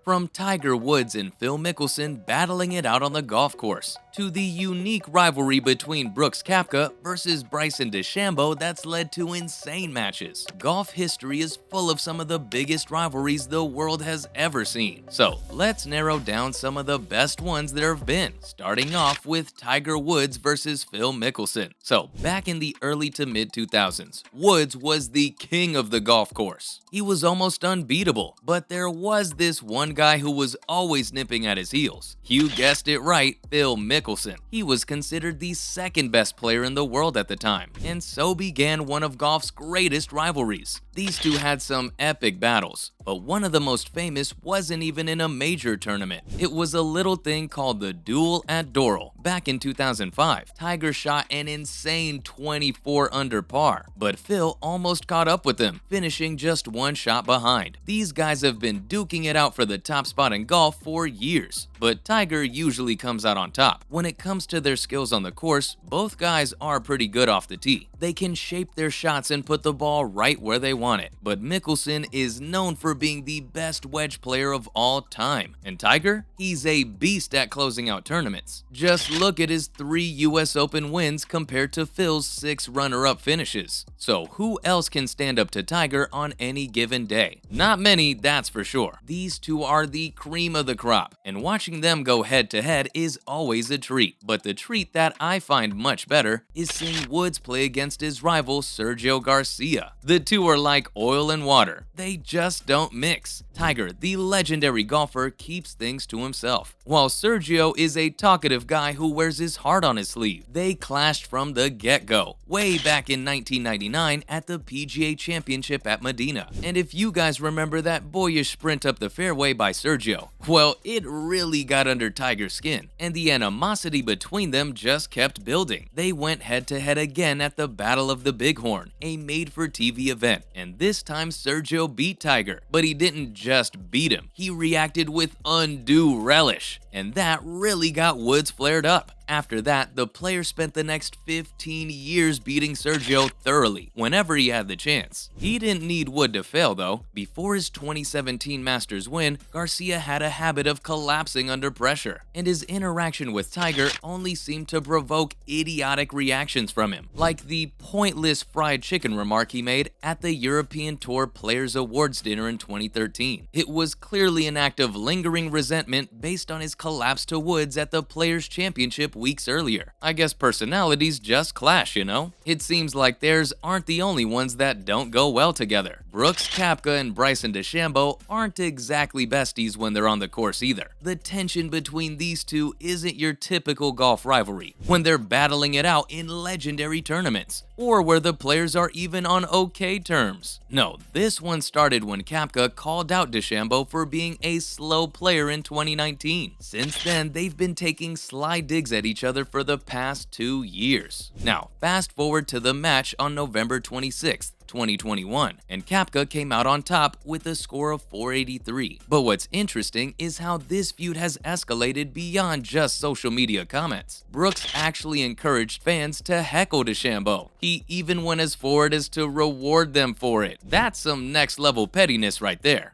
From Tiger Woods and Phil Mickelson battling it out on the golf course, to the unique rivalry between Brooks Koepka versus Bryson DeChambeau that's led to insane matches, golf history is full of some of the biggest rivalries the world has ever seen. So let's narrow down some of the best ones there have been, starting off with Tiger Woods versus Phil Mickelson. So back in the early to mid 2000s, Woods was the king of the golf course. He was almost unbeatable, but there was this one guy who was always nipping at his heels. You guessed it right, Phil Mickelson. He was considered the second best player in the world at the time, and so began one of golf's greatest rivalries. These two had some epic battles, but one of the most famous wasn't even in a major tournament. It was a little thing called the Duel at Doral. Back in 2005, Tiger shot an insane 24 under par, but Phil almost caught up with him, finishing just one shot behind. These guys have been duking it out for the top spot in golf for years, but Tiger usually comes out on top. When it comes to their skills on the course, both guys are pretty good off the tee. They can shape their shots and put the ball right where they want it, but Mickelson is known for being the best wedge player of all time. And Tiger? He's a beast at closing out tournaments. Just look at his 3 US Open wins compared to Phil's 6 runner-up finishes. So who else can stand up to Tiger on any given day? Not many, that's for sure. These two are the cream of the crop, and watching them go head-to-head is always a treat. But the treat that I find much better is seeing Woods play against his rival Sergio Garcia. The two are like oil and water. They just don't mix. Tiger, the legendary golfer, keeps things to himself, while Sergio is a talkative guy who wears his heart on his sleeve. They clashed from the get-go, way back in 1999 at the PGA Championship at Medina. And if you guys remember that boyish sprint up the fairway by Sergio, well, it really got under Tiger's skin, and the animosity between them just kept building. They went head-to-head again at the Battle of the Bighorn, a made-for-TV event, and this time Sergio beat Tiger, but he didn't just beat him. He reacted with undue relish, and that really got Woods flared up. After that, the player spent the next 15 years beating Sergio thoroughly whenever he had the chance. He didn't need Wood to fail though. Before his 2017 Masters win, Garcia had a habit of collapsing under pressure, and his interaction with Tiger only seemed to provoke idiotic reactions from him, like the pointless fried chicken remark he made at the European Tour Players Awards dinner in 2013. It was clearly an act of lingering resentment based on his collapse to Woods at the Players Championship weeks earlier. I guess personalities just clash, you know? It seems like theirs aren't the only ones that don't go well together. Brooks Koepka and Bryson DeChambeau aren't exactly besties when they're on the course either. The tension between these two isn't your typical golf rivalry, when they're battling it out in legendary tournaments, or where the players are even on okay terms. No, this one started when Koepka called out DeChambeau for being a slow player in 2019. Since then, they've been taking sly digs at each other for the past 2 years. Now, fast forward to the match on November 26th. 2021, and Koepka came out on top with a score of 483. But what's interesting is how this feud has escalated beyond just social media comments. Brooks actually encouraged fans to heckle DeChambeau. He even went as forward as to reward them for it. That's some next level pettiness right there.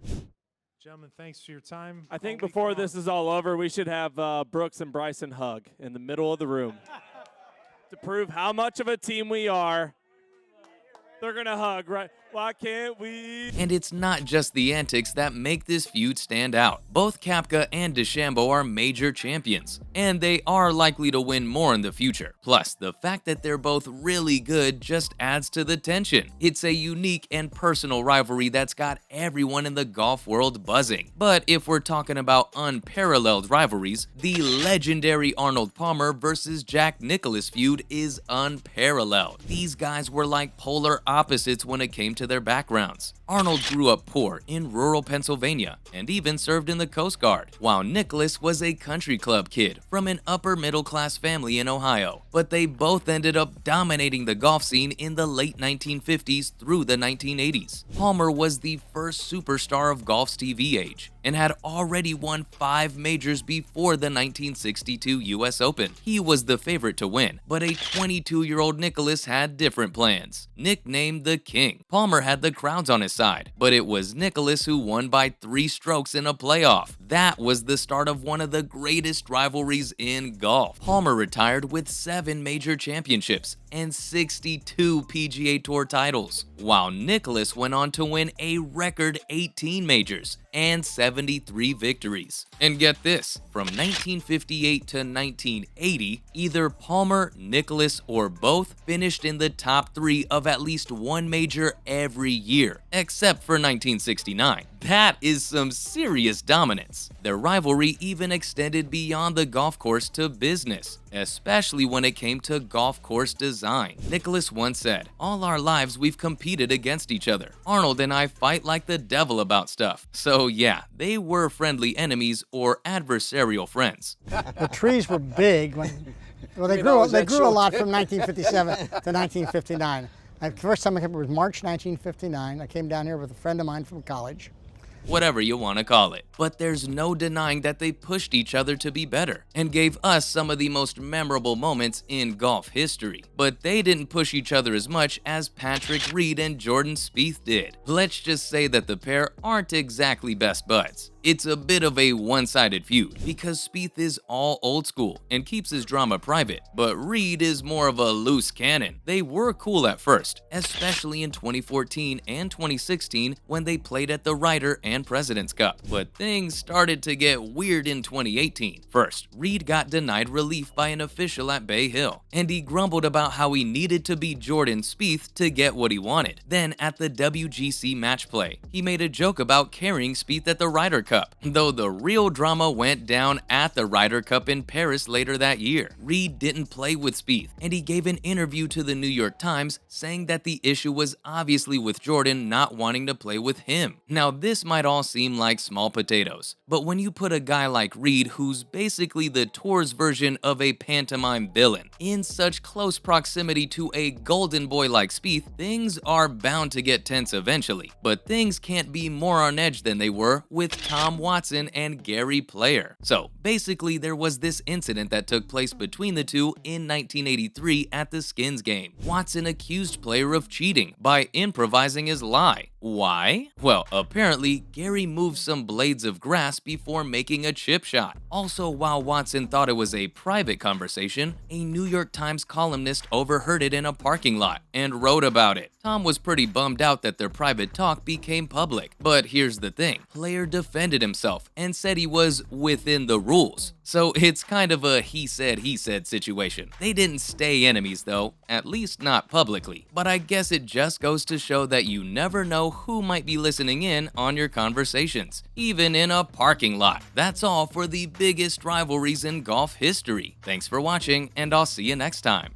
Gentlemen, thanks for your time. I think before this is all over, we should have Brooks and Bryson hug in the middle of the room to prove how much of a team we are. They're gonna hug, right? Why can't we? And it's not just the antics that make this feud stand out. Both Koepka and DeChambeau are major champions, and they are likely to win more in the future. Plus, the fact that they're both really good just adds to the tension. It's a unique and personal rivalry that's got everyone in the golf world buzzing. But if we're talking about unparalleled rivalries, the legendary Arnold Palmer versus Jack Nicklaus feud is unparalleled. These guys were like polar opposites when it came to their backgrounds. Arnold grew up poor in rural Pennsylvania and even served in the Coast Guard, while Nicklaus was a country club kid from an upper middle class family in Ohio. But they both ended up dominating the golf scene in the late 1950s through the 1980s. Palmer was the first superstar of golf's TV age and had already won 5 majors before the 1962 US Open. He was the favorite to win, but a 22-year-old Nicklaus had different plans. Nicknamed the King, Palmer Palmer had the crowds on his side, but it was Nicklaus who won by 3 strokes in a playoff. That was the start of one of the greatest rivalries in golf. Palmer retired with 7 major championships and 62 PGA Tour titles, while Nicklaus went on to win a record 18 majors and 73 victories. And get this, from 1958 to 1980, either Palmer, Nicklaus, or both finished in the top 3 of at least one major every year, except for 1969. That is some serious dominance. Their rivalry even extended beyond the golf course to business, especially when it came to golf course design. Nicklaus once said, "All our lives we've competed against each other. Arnold and I fight like the devil about stuff." So yeah, they were friendly enemies or adversarial friends. The trees were big. Well, they grew a lot from 1957 to 1959. The first time I came here was March 1959. I came down here with a friend of mine from college. Whatever you want to call it. But there's no denying that they pushed each other to be better and gave us some of the most memorable moments in golf history. But they didn't push each other as much as Patrick Reed and Jordan Spieth did. Let's just say that the pair aren't exactly best buds. It's a bit of a one-sided feud because Spieth is all old school and keeps his drama private, but Reed is more of a loose cannon. They were cool at first, especially in 2014 and 2016 when they played at the Ryder and President's Cup. But things started to get weird in 2018. First, Reed got denied relief by an official at Bay Hill, and he grumbled about how he needed to beat Jordan Spieth to get what he wanted. Then at the WGC match play, he made a joke about carrying Spieth at the Ryder Cup. Though the real drama went down at the Ryder Cup in Paris later that year. Reed didn't play with Spieth, and he gave an interview to the New York Times saying that the issue was obviously with Jordan not wanting to play with him. Now this might all seem like small potatoes, but when you put a guy like Reed, who's basically the tour's version of a pantomime villain, in such close proximity to a golden boy like Spieth, things are bound to get tense eventually. But things can't be more on edge than they were with Tom Watson and Gary Player. So basically there was this incident that took place between the two in 1983 at the Skins game. Watson accused Player of cheating by improvising his lie. Why? Well, apparently Gary moved some blades of grass before making a chip shot. Also, while Watson thought it was a private conversation, a New York Times columnist overheard it in a parking lot and wrote about it. Tom was pretty bummed out that their private talk became public. But here's the thing, Player defended himself and said he was within the rules. So it's kind of a he said situation. They didn't stay enemies though, at least not publicly. But I guess it just goes to show that you never know who might be listening in on your conversations, even in a parking lot. That's all for the biggest rivalries in golf history. Thanks for watching, and I'll see you next time.